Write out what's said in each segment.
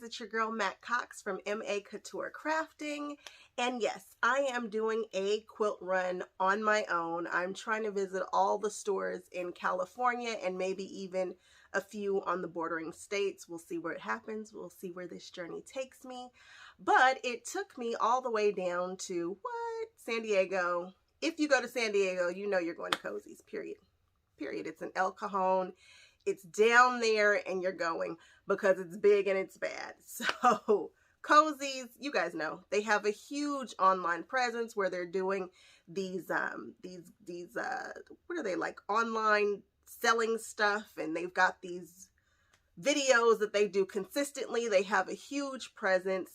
it's your girl Matt Cox from MA Couture Crafting, and yes, I am doing a quilt run on my own. I'm trying to visit all the stores in California and maybe even a few on the bordering states. We'll see where it happens. We'll see where this journey takes me, but it took me all the way down to San Diego. If you go to San Diego, you know you're going to Cozy's, period. It's in El Cajon. It's down there and you're going because it's big and it's bad. So Cozy's, you guys know, they have a huge online presence where they're doing these what are they, like online selling stuff, and they've got these videos that they do consistently. They have a huge presence.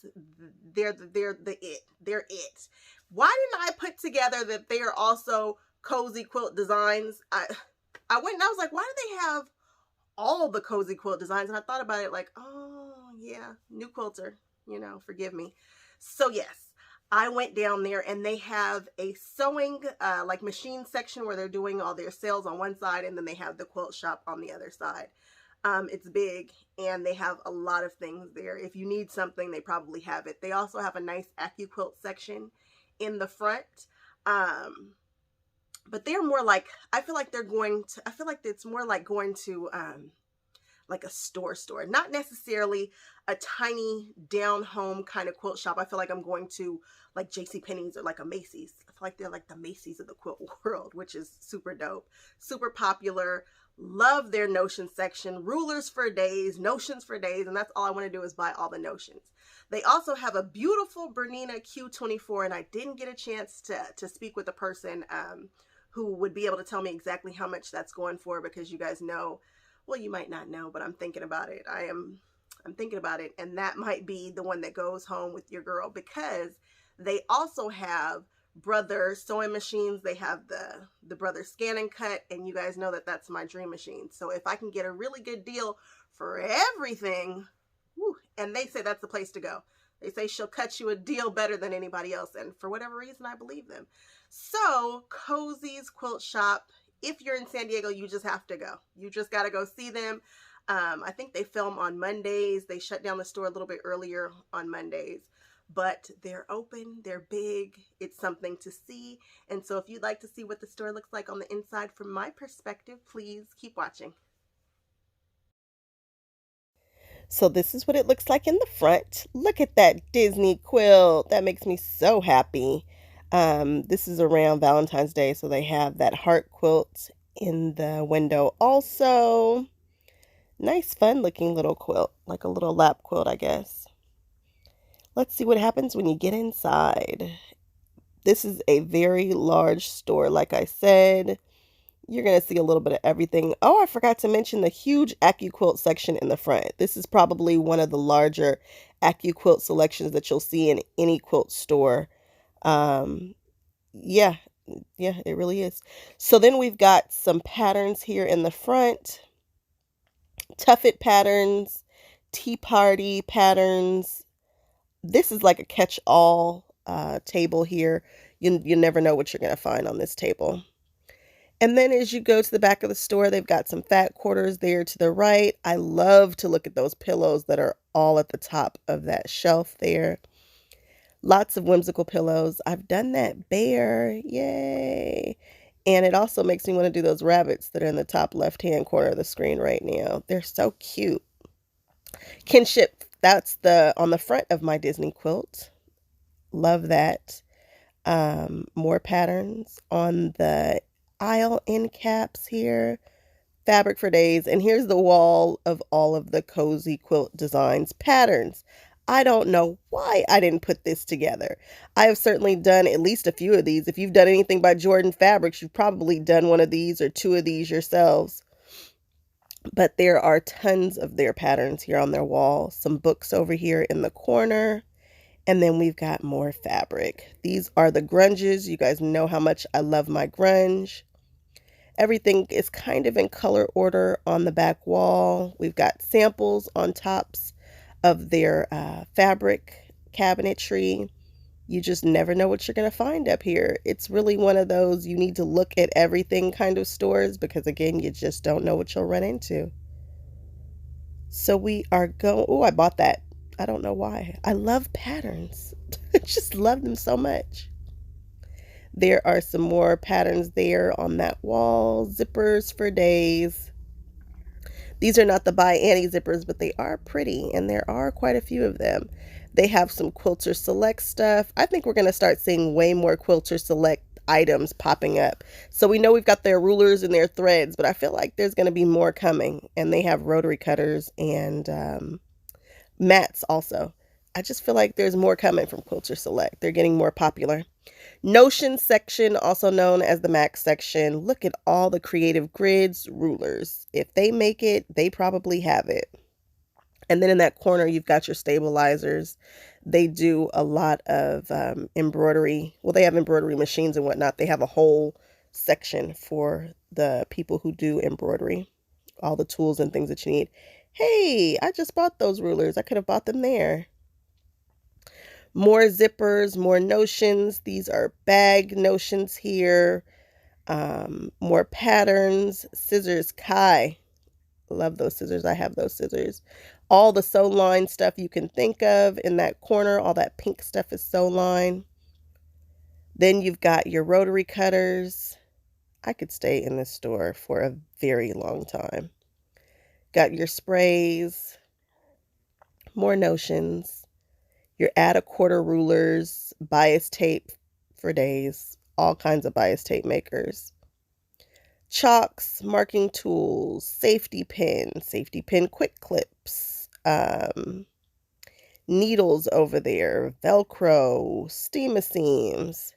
They're it. Why didn't I put together that they are also Cozy Quilt Designs? I went and I was like, why do they have all the Cozy Quilt Designs? And I thought about it like, oh yeah, new quilter, you know, forgive me. So yes, I went down there and they have a sewing like machine section where they're doing all their sales on one side, and then they have the quilt shop on the other side. It's big and they have a lot of things there. If you need something, they probably have it. They also have a nice Accu-Quilt section in the front. But they're more like, I feel like it's more like going to like a store, not necessarily a tiny down home kind of quilt shop. I feel like I'm going to like JCPenney's or like a Macy's. I feel like they're like the Macy's of the quilt world, which is super dope, super popular. Love their notion section, rulers for days, notions for days, and that's all I want to do is buy all the notions. They also have a beautiful Bernina Q24, and I didn't get a chance to speak with the person who would be able to tell me exactly how much that's going for, because you guys know, well, you might not know, but I'm thinking about it. I'm thinking about it, and that might be the one that goes home with your girl, because they also have Brother sewing machines. They have the Brother Scan and Cut, and you guys know that that's my dream machine. So if I can get a really good deal for everything, whew, and they say that's the place to go. They say she'll cut you a deal better than anybody else, and for whatever reason, I believe them. So Cozy's Quilt Shop, if you're in San Diego, you just have to go. You just got to go see them. I think they film on Mondays. They shut down the store a little bit earlier on Mondays, but they're open, they're big, it's something to see. And so if you'd like to see what the store looks like on the inside from my perspective, please keep watching. So this is what it looks like in the front. Look at that Disney quilt. That makes me so happy. This is around Valentine's Day, so they have that heart quilt in the window also. Nice, fun looking little quilt, like a little lap quilt, I guess. Let's see what happens when you get inside. This is a very large store, like I said. You're going to see a little bit of everything. Oh, I forgot to mention the huge Accu-Quilt section in the front. This is probably one of the larger Accu-Quilt selections that you'll see in any quilt store. Yeah, it really is. So then we've got some patterns here in the front. Tuffet patterns, tea party patterns. This is like a catch-all table here. You never know what you're going to find on this table. And then as you go to the back of the store, they've got some fat quarters there to the right. I love to look at those pillows that are all at the top of that shelf there. Lots of whimsical pillows. I've done that bear. Yay. And it also makes me want to do those rabbits that are in the top left-hand corner of the screen right now. They're so cute. Kinship, that's on the front of my Disney quilt. Love that. More patterns on the aisle end caps here. Fabric for days. And here's the wall of all of the Cozy Quilt Designs patterns. I don't know why I didn't put this together. I have certainly done at least a few of these. If you've done anything by Jordan Fabrics, you've probably done one of these or two of these yourselves. But there are tons of their patterns here on their wall. Some books over here in the corner. And then we've got more fabric. These are the grunges. You guys know how much I love my grunge. Everything is kind of in color order on the back wall. We've got samples on tops of their fabric cabinetry. You just never know what you're going to find up here. It's really one of those you need to look at everything kind of stores, because again, you just don't know what you'll run into. So we are going, oh, I bought that I don't know why. I love patterns. I just love them so much. There are some more patterns there on that wall. Zippers for days. These are not the By Annie zippers, but they are pretty, and there are quite a few of them. They have some Quilter Select stuff. I think we're going to start seeing way more Quilter Select items popping up. So we know we've got their rulers and their threads, but I feel like there's going to be more coming. And they have rotary cutters and mats also. I just feel like there's more coming from Quilter Select. They're getting more popular. Notion section, also known as the Max section. Look at all the creative grids, rulers. If they make it, they probably have it. And then in that corner, you've got your stabilizers. They do a lot of embroidery. Well, they have embroidery machines and whatnot. They have a whole section for the people who do embroidery. All the tools and things that you need. Hey, I just bought those rulers. I could have bought them there. More zippers, more notions. These are bag notions here. More patterns. Scissors. Kai. Love those scissors. I have those scissors. All the sew line stuff you can think of in that corner. All that pink stuff is sew line. Then you've got your rotary cutters. I could stay in this store for a very long time. Got your sprays. More notions. Your add a quarter rulers, bias tape for days, all kinds of bias tape makers. Chalks, marking tools, safety pin quick clips, needles over there, Velcro, steam-a-seams.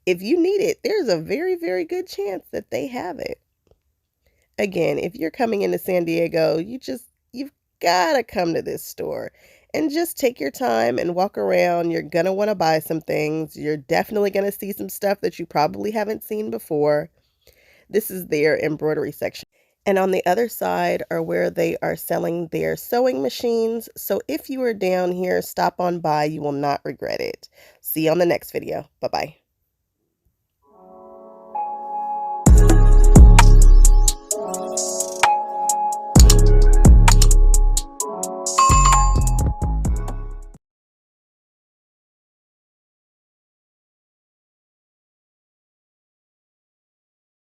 If you need it, there's a very, very good chance that they have it. Again, if you're coming into San Diego, you've got to come to this store and just take your time and walk around. You're going to want to buy some things. You're definitely going to see some stuff that you probably haven't seen before. This is their embroidery section. And on the other side are where they are selling their sewing machines. So if you are down here, stop on by. You will not regret it. See you on the next video. Bye-bye.